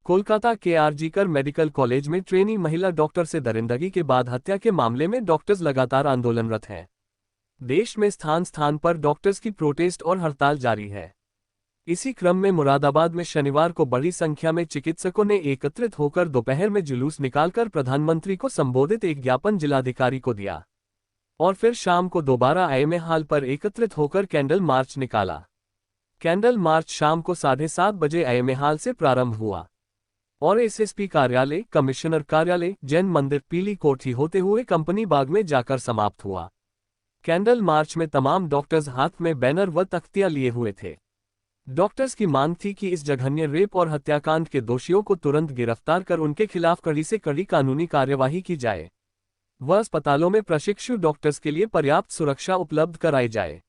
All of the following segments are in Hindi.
कोलकाता के आरजीकर मेडिकल कॉलेज में ट्रेनी महिला डॉक्टर से दरिंदगी के बाद हत्या के मामले में डॉक्टर्स लगातार आंदोलनरत हैं। देश में स्थान स्थान पर डॉक्टर्स की प्रोटेस्ट और हड़ताल जारी है। इसी क्रम में मुरादाबाद में शनिवार को बड़ी संख्या में चिकित्सकों ने एकत्रित होकर दोपहर में जुलूस निकालकर प्रधानमंत्री को संबोधित एक ज्ञापन जिलाधिकारी को दिया और फिर शाम को दोबारा आईएमए हॉल पर एकत्रित होकर कैंडल मार्च निकाला। कैंडल मार्च शाम को 7:30 बजे आईएमए हॉल से प्रारंभ हुआ और एसएसपी कार्यालय, कमिश्नर कार्यालय, जैन मंदिर, पीली कोठी होते हुए कंपनी बाग में जाकर समाप्त हुआ। कैंडल मार्च में तमाम डॉक्टर्स हाथ में बैनर व तख्तियां लिए हुए थे। डॉक्टर्स की मांग थी कि इस जघन्य रेप और हत्याकांड के दोषियों को तुरंत गिरफ्तार कर उनके खिलाफ कड़ी से कड़ी कानूनी कार्यवाही की जाए व अस्पतालों में प्रशिक्षु डॉक्टर्स के लिए पर्याप्त सुरक्षा उपलब्ध कराई जाए।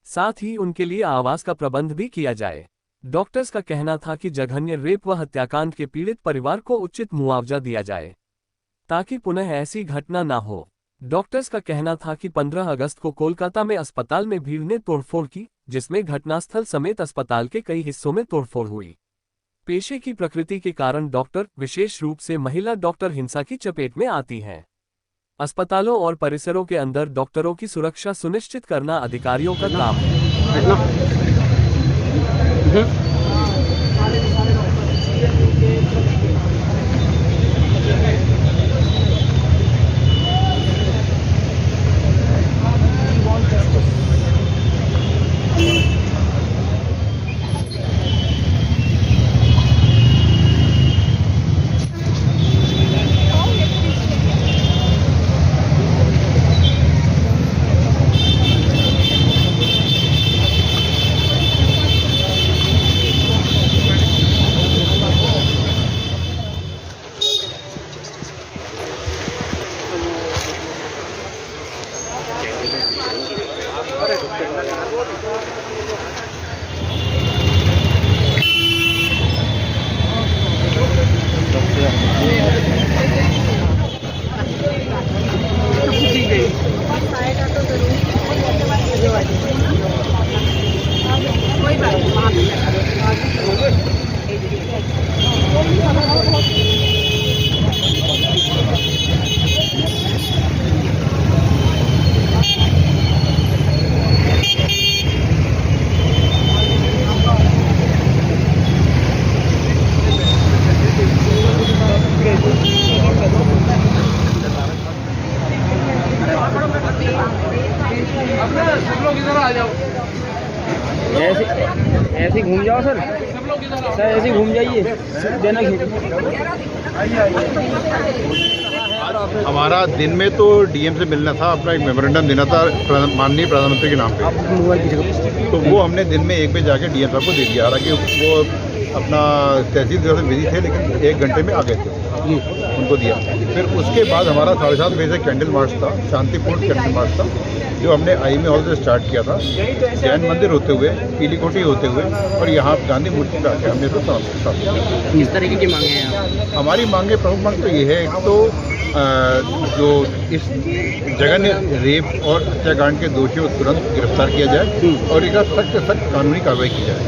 साथ ही उनके लिए आवास का प्रबंध भी किया जाए। डॉक्टर्स का कहना था कि जघन्य रेप व हत्याकांड के पीड़ित परिवार को उचित मुआवजा दिया जाए ताकि पुनः ऐसी घटना न हो। डॉक्टर्स का कहना था कि 15 अगस्त को कोलकाता में अस्पताल में भीड़ ने तोड़फोड़ की, जिसमें घटनास्थल समेत अस्पताल के कई हिस्सों में तोड़फोड़ हुई। पेशे की प्रकृति के कारण डॉक्टर, विशेष रूप से महिला डॉक्टर, हिंसा की चपेट में आती हैं। अस्पतालों और परिसरों के अंदर डॉक्टरों की सुरक्षा सुनिश्चित करना अधिकारियों का काम है। ऐसे घूम जाओ सर, ऐसे घूम जाइए, देना हमारा दिन में तो डीएम से मिलना था, अपना एक मेमोरेंडम देना था माननीय प्रधानमंत्री के नाम पे। तो वो हमने दिन में 1 बजे जाके डीएम साहब को दे दिया। हालांकि वो अपना तहसील से बिजी थे, लेकिन 1 घंटे में आ गए थे, उनको दिया। फिर उसके बाद हमारा 7:30 बजे से कैंडल मार्च था, शांतिपूर्ण कैंडल मार्च था, जो हमने आईएमए हॉल से स्टार्ट किया था, जैन मंदिर होते हुए, पीली कोठी होते हुए और यहाँ गांधी मूर्ति पे आके हमने तो समाप्त। किस तरीके की मांगे हैं? हमारी मांगे, प्रमुख मांग तो ये है, एक तो जो इस जघन्य रेप और हत्याकांड के दोषियों को तुरंत गिरफ्तार किया जाए और इसका सख्त से सख्त कानूनी कार्रवाई की जाए।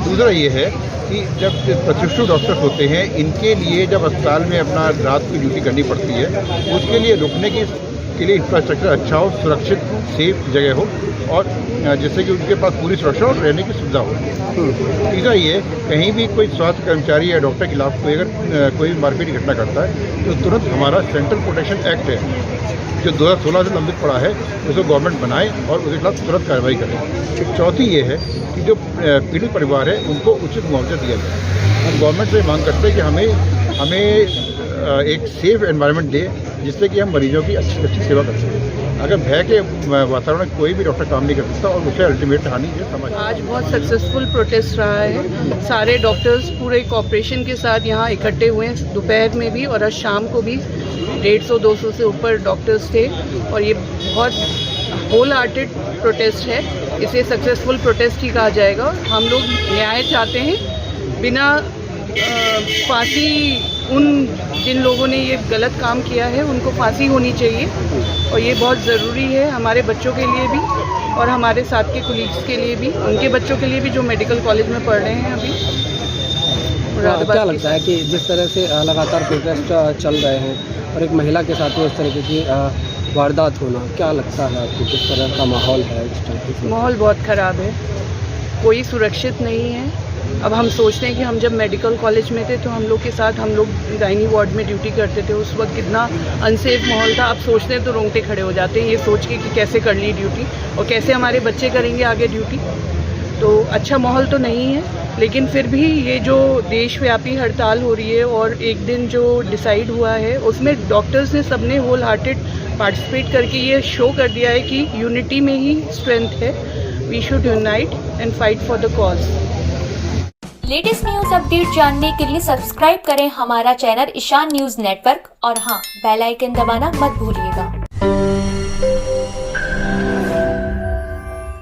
दूसरा ये है कि जब प्रशिक्षु डॉक्टर्स होते हैं, इनके लिए जब अस्पताल में अपना रात की ड्यूटी करनी पड़ती है, उसके लिए रुकने के लिए इंफ्रास्ट्रक्चर अच्छा हो, सुरक्षित सेफ जगह हो और जिससे कि उनके पास पूरी सुरक्षा और रहने की सुविधा हो। तीसरा ये, कहीं भी कोई स्वास्थ्य कर्मचारी या डॉक्टर के खिलाफ कोई मारपीट की घटना करता है तो तुरंत हमारा सेंट्रल प्रोटेक्शन एक्ट है जो 2016 से लंबित पड़ा है, उसको गवर्नमेंट बनाए और उसके खिलाफ तुरंत कार्रवाई करे। चौथी ये है कि जो पीड़ित परिवार है उनको उचित मुआवजा दिया जाए। हम गवर्नमेंट से मांग करते हैं कि हमें एक सेफ एनवायरनमेंट दे, जिससे कि हम मरीजों की अच्छी सेवा कर सकें। अगर भय के वातावरण में कोई भी डॉक्टर काम नहीं कर सकता और उसे अल्टीमेट हानि है समाज। आज बहुत सक्सेसफुल प्रोटेस्ट रहा है। सारे डॉक्टर्स पूरे कोऑपरेशन के साथ यहाँ इकट्ठे हुए हैं, दोपहर में भी और आज शाम को भी 150-200 से ऊपर डॉक्टर्स थे और ये बहुत होल हार्टेड प्रोटेस्ट है। इसे सक्सेसफुल प्रोटेस्ट ही कहा जाएगा। हम लोग न्याय चाहते हैं, बिना फांसी, उन जिन लोगों ने ये गलत काम किया है उनको फांसी होनी चाहिए और ये बहुत ज़रूरी है हमारे बच्चों के लिए भी और हमारे साथ के कोलीग्स के लिए भी, उनके बच्चों के लिए भी जो मेडिकल कॉलेज में पढ़ रहे हैं अभी। मुरादाबाद क्या की। लगता है कि जिस तरह से लगातार प्रोटेस्ट चल रहे हैं और एक महिला के साथ इस तरीके की वारदात होना, क्या लगता है आपको किस तरह का माहौल है इस तरीके से? माहौल बहुत ख़राब है, कोई सुरक्षित नहीं है। अब हम सोचते हैं कि हम जब मेडिकल कॉलेज में थे तो हम लोग के साथ हम लोग गायनी वार्ड में ड्यूटी करते थे, उस वक्त कितना अनसेफ माहौल था। अब सोचते हैं तो रोंगटे खड़े हो जाते हैं ये सोच के कि कैसे कर ली ड्यूटी और कैसे हमारे बच्चे करेंगे आगे ड्यूटी। तो अच्छा माहौल तो नहीं है, लेकिन फिर भी ये जो देशव्यापी हड़ताल हो रही है और एक दिन जो डिसाइड हुआ है उसमें डॉक्टर्स ने सबने होल हार्टेड पार्टिसिपेट करके ये शो कर दिया है कि यूनिटी में ही स्ट्रेंथ है। We should unite and fight for the cause. Latest news update जानने के लिए सब्सक्राइब करें हमारा चैनल ईशान न्यूज नेटवर्क और हाँ, बेल आइकन दबाना मत भूलिएगा।